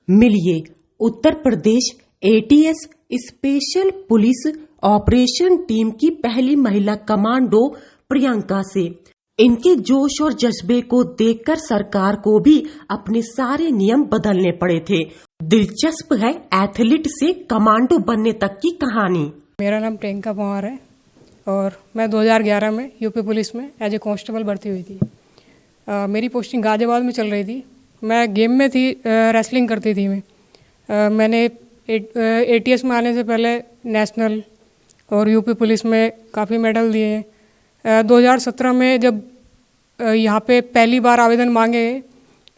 मिलिए Uttar Pradesh ATS special police operation team की पहली महिला कमांडो प्रियंका से। इनके जोश और जज्बे को देखकर सरकार को भी अपने सारे नियम बदलने पड़े थे। दिलचस्प है एथलीट से कमांडो बनने तक की कहानी। मेरा नाम प्रियंका पंवार है और मैं 2011 में यूपी पुलिस में एज ए कांस्टेबल भर्ती हुई थी। मेरी पोस्टिंग गाजियाबाद में चल रही थी। मैं गेम में थी, रेसलिंग करती थी मैंने एटीएस में आने से पहले नेशनल और यूपी पुलिस में काफ़ी मेडल दिए हैं। 2017 में जब यहाँ पे पहली बार आवेदन मांगे गए,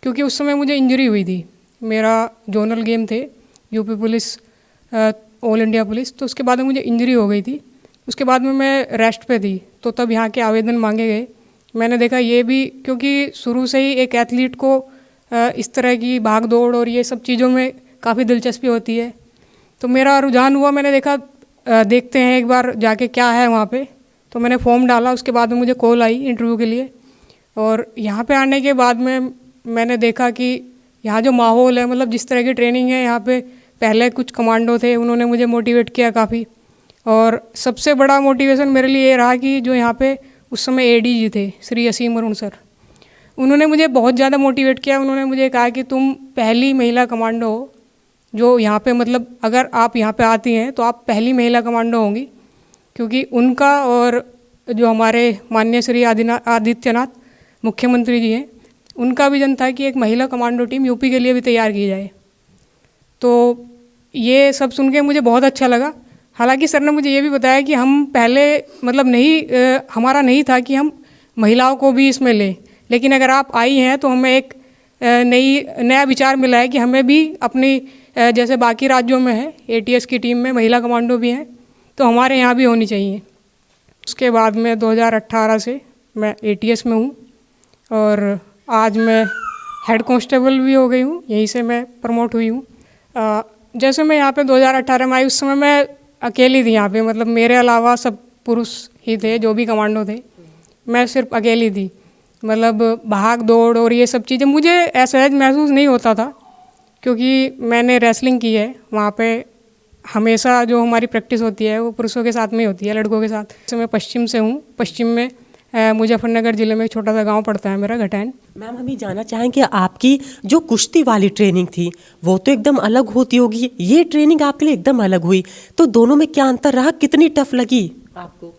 क्योंकि उस समय मुझे इंजरी हुई थी। मेरा जोनल गेम थे UP police, all India police, तो उसके बाद में मुझे इंजरी हो गई थी। उसके बाद में मैं रेस्ट पे थी, तो तब यहाँ के आवेदन मांगे गए। मैंने देखा ये भी, क्योंकि शुरू से ही एक एथलीट को इस तरह की भाग दौड़ और ये सब चीज़ों में काफ़ी दिलचस्पी होती है, तो मेरा रुझान हुआ। मैंने देखा देखते हैं एक बार जाके क्या है वहाँ पे, तो मैंने फॉर्म डाला। उसके बाद में मुझे कॉल आई इंटरव्यू के लिए, और यहाँ पे आने के बाद में मैंने देखा कि यहाँ जो माहौल है, मतलब जिस तरह की ट्रेनिंग है यहाँ पे, पहले कुछ कमांडो थे, उन्होंने मुझे मोटिवेट किया काफ़ी। और सबसे बड़ा मोटिवेशन मेरे लिए ये रहा कि जो यहाँ पे उस समय एडीजी थे श्री असीम अरुण सर, उन्होंने मुझे बहुत ज़्यादा मोटिवेट किया। उन्होंने मुझे कहा कि तुम पहली महिला कमांडो हो जो यहाँ पे, मतलब अगर आप यहाँ पे आती हैं तो आप पहली महिला कमांडो होंगी। क्योंकि उनका और जो हमारे माननीय श्री आदित्यनाथ मुख्यमंत्री जी हैं, उनका विजन था कि एक महिला कमांडो टीम यूपी के लिए भी तैयार की जाए। तो ये सब सुन के मुझे बहुत अच्छा लगा। हालांकि सर ने मुझे ये भी बताया कि हम पहले मतलब हमारा नहीं था कि हम महिलाओं को भी इसमें लें, लेकिन अगर आप आई हैं तो हमें एक नया विचार मिला है कि हमें भी अपनी जैसे बाकी राज्यों में है एटीएस की टीम में महिला कमांडो भी हैं, तो हमारे यहाँ भी होनी चाहिए। उसके बाद में 2018 से मैं एटीएस में हूँ और आज मैं हेड कांस्टेबल भी हो गई हूँ। यहीं से मैं प्रमोट हुई हूँ। जैसे मैं यहाँ पे 2018 में आई, उस समय मैं अकेली थी यहाँ पे, मतलब मेरे अलावा सब पुरुष ही थे जो भी कमांडो थे, मैं सिर्फ अकेली थी। मतलब भाग दौड़ और ये सब चीज़ें मुझे असहज महसूस नहीं होता था, क्योंकि मैंने रेसलिंग की है। वहाँ पे हमेशा जो हमारी प्रैक्टिस होती है वो पुरुषों के साथ में ही होती है, लड़कों के साथ। जैसे मैं पश्चिम से हूँ, पश्चिम में मुजफ्फरनगर ज़िले में एक छोटा सा गांव पड़ता है मेरा, घटैन। मैम, हम ये जानना चाहेंगे आपकी जो कुश्ती वाली ट्रेनिंग थी वो तो एकदम अलग होती होगी, ये ट्रेनिंग आपके लिए एकदम अलग हुई, तो दोनों में क्या अंतर रहा, कितनी टफ लगी आपको?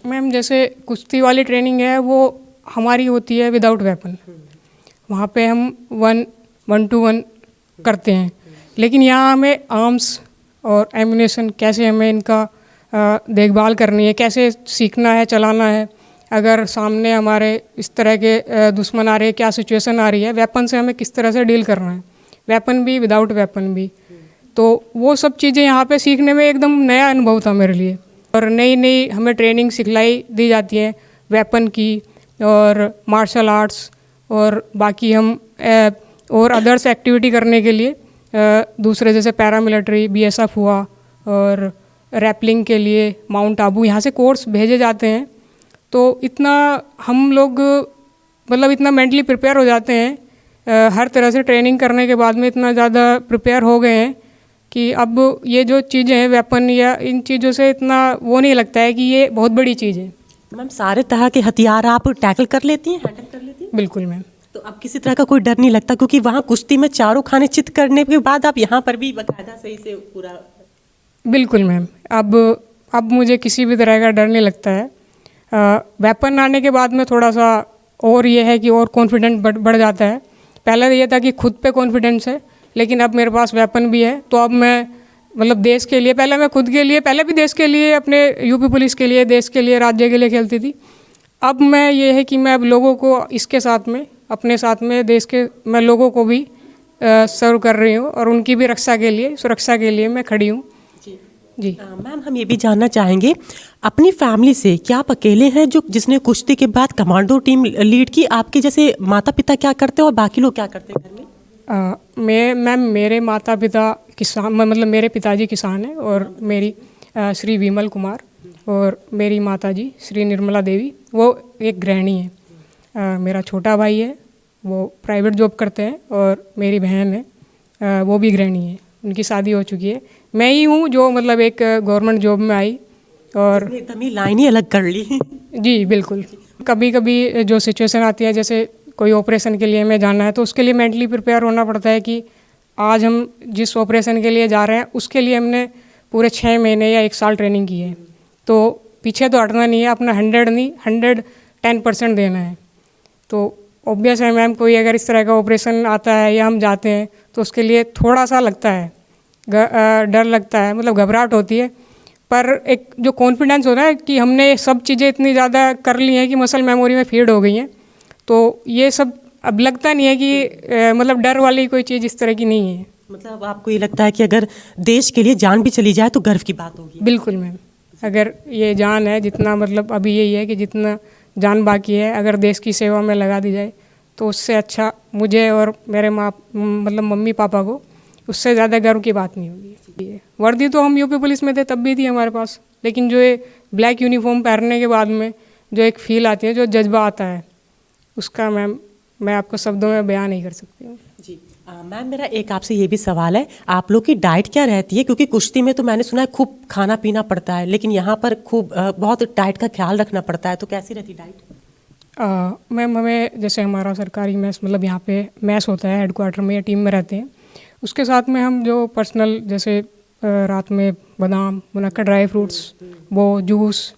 मैम, जैसे कुश्ती वाली ट्रेनिंग है वो हमारी होती है विदाउट वेपन। वहाँ पे हम 1-1 करते हैं, लेकिन यहाँ हमें आर्म्स और एम्यूनेशन, कैसे हमें इनका देखभाल करनी है, कैसे सीखना है, चलाना है। अगर सामने हमारे इस तरह के दुश्मन आ रहे हैं, क्या सिचुएशन आ रही है, वेपन से हमें किस तरह से डील करना है, वेपन भी विदाउट वेपन भी। तो वो सब चीज़ें यहाँ पे सीखने में एकदम नया अनुभव था मेरे लिए। और नई हमें ट्रेनिंग सिखलाई दी जाती है वेपन की और मार्शल आर्ट्स, और बाकी हम और अदर्स एक्टिविटी करने के लिए दूसरे जैसे पैरामिलिट्री, बीएसएफ हुआ, और रैपलिंग के लिए माउंट आबू यहाँ से कोर्स भेजे जाते हैं। तो इतना हम लोग मतलब इतना मेंटली प्रिपेयर हो जाते हैं, हर तरह से ट्रेनिंग करने के बाद में इतना ज़्यादा प्रिपेयर हो गए हैं कि अब ये जो चीज़ें हैं वेपन या इन चीज़ों से इतना वो नहीं लगता है कि ये बहुत बड़ी चीज़ है। मैम, सारे तरह के हथियार आप टैकल कर लेती हैं, हैंडल कर लेती हैं? बिल्कुल मैम। तो अब किसी तरह का कोई डर नहीं लगता, क्योंकि वहाँ कुश्ती में चारों खाने चित करने के बाद आप यहाँ पर भी बाकायदा सही से पूरा? बिल्कुल मैम, अब मुझे किसी भी तरह का डर नहीं लगता है। वेपन आने के बाद में थोड़ा सा और ये है कि और कॉन्फिडेंस बढ़ जाता है। पहले ये था कि खुद पे कॉन्फिडेंस है, लेकिन अब मेरे पास वेपन भी है, तो अब मैं मतलब देश के लिए, पहले मैं खुद के लिए, पहले भी देश के लिए, अपने यूपी पुलिस के लिए, देश के लिए, राज्य के लिए खेलती थी। अब मैं ये है कि मैं अब लोगों को इसके साथ में, अपने साथ में देश के, मैं लोगों को भी सर्व कर रही हूँ और उनकी भी रक्षा के लिए, सुरक्षा के लिए मैं खड़ी हूँ। जी मैम, हम ये भी जानना चाहेंगे अपनी फैमिली से, क्या आप अकेले हैं जिसने कुश्ती के बाद कमांडो टीम लीड की? आपके जैसे माता पिता क्या करते हैं और बाकी लोग क्या करते हैं घर में? मैम, मेरे माता पिता किसान, मतलब मेरे पिताजी किसान हैं, और मेरी श्री विमल कुमार, और मेरी माताजी श्री निर्मला देवी, वो एक गृहिणी है। मेरा छोटा भाई है, वो प्राइवेट जॉब करते हैं, और मेरी बहन है वो भी गृहिणी है, उनकी शादी हो चुकी है। मैं ही हूँ जो मतलब एक गवर्नमेंट जॉब में आई और एकदम ही लाइन ही अलग कर ली। जी बिल्कुल। कभी कभी जो सिचुएशन आती है, जैसे कोई ऑपरेशन के लिए हमें जाना है, तो उसके लिए मेंटली प्रिपेयर होना पड़ता है कि आज हम जिस ऑपरेशन के लिए जा रहे हैं उसके लिए हमने पूरे 6 महीने या 1 साल ट्रेनिंग की है। तो पीछे तो हटना नहीं है, अपना 100 नहीं 110% देना है। तो ऑब्वियस है मैम, कोई अगर इस तरह का ऑपरेशन आता है या हम जाते हैं तो उसके लिए थोड़ा सा लगता है, डर लगता है, मतलब घबराहट होती है। पर एक जो कॉन्फिडेंस होता है कि हमने सब चीज़ें इतनी ज़्यादा कर ली हैं कि मसल मेमोरी में फीड हो गई हैं, तो ये सब अब लगता नहीं है कि मतलब डर वाली कोई चीज़ इस तरह की नहीं है। मतलब आपको ये लगता है कि अगर देश के लिए जान भी चली जाए तो गर्व की बात होगी? बिल्कुल मैम, अगर ये जान है, जितना मतलब अभी यही है कि जितना जान बाकी है अगर देश की सेवा में लगा दी जाए तो उससे अच्छा मुझे और मेरे मतलब मम्मी पापा को उससे ज़्यादा गर्व की बात नहीं होगी। वर्दी तो हम यूपी पुलिस में थे तब भी थी हमारे पास, लेकिन जो ये ब्लैक यूनिफॉर्म पहनने के बाद में जो एक फील आती है, जो जज्बा आता है, उसका मैम मैं आपको शब्दों में बयान नहीं कर सकती हूँ। जी मैम, मेरा एक आपसे ये भी सवाल है, आप लोग की डाइट क्या रहती है? क्योंकि कुश्ती में तो मैंने सुना है खूब खाना पीना पड़ता है, लेकिन यहाँ पर खूब बहुत डाइट का ख्याल रखना पड़ता है, तो कैसी रहती डाइट? मैम हमें जैसे हमारा सरकारी मैस, मतलब यहाँ पे मैस होता है हेडक्वार्टर में या टीम में रहते हैं, उसके साथ में हम जो पर्सनल जैसे रात में बादाम, मुनक्का, ड्राई फ्रूट्स, वो जूस,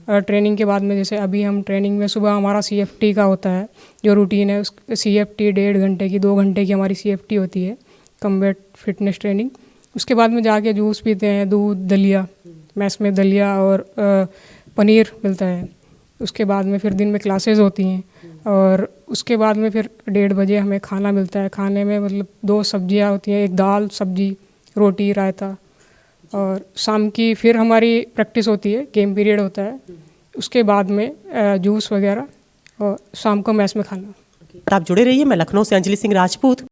ट्रेनिंग के बाद में जैसे अभी हम ट्रेनिंग में सुबह हमारा CFT का होता है जो रूटीन है, उस CFT 1.5 घंटे की 2 घंटे की हमारी CFT होती है, कम्बैट फिटनेस ट्रेनिंग। उसके बाद में जाके जूस पीते हैं, दूध, दलिया, मैस में दलिया और पनीर मिलता है। उसके बाद में फिर दिन में क्लासेस होती हैं और उसके बाद में फिर 1:30 बजे हमें खाना मिलता है। खाने में मतलब 2 सब्जियां होती हैं, एक दाल सब्जी, रोटी, रायता, और शाम की फिर हमारी प्रैक्टिस होती है, गेम पीरियड होता है। उसके बाद में जूस वगैरह और शाम को मैस में खाना। आप जुड़े रहिए, मैं लखनऊ से अंजलि सिंह राजपूत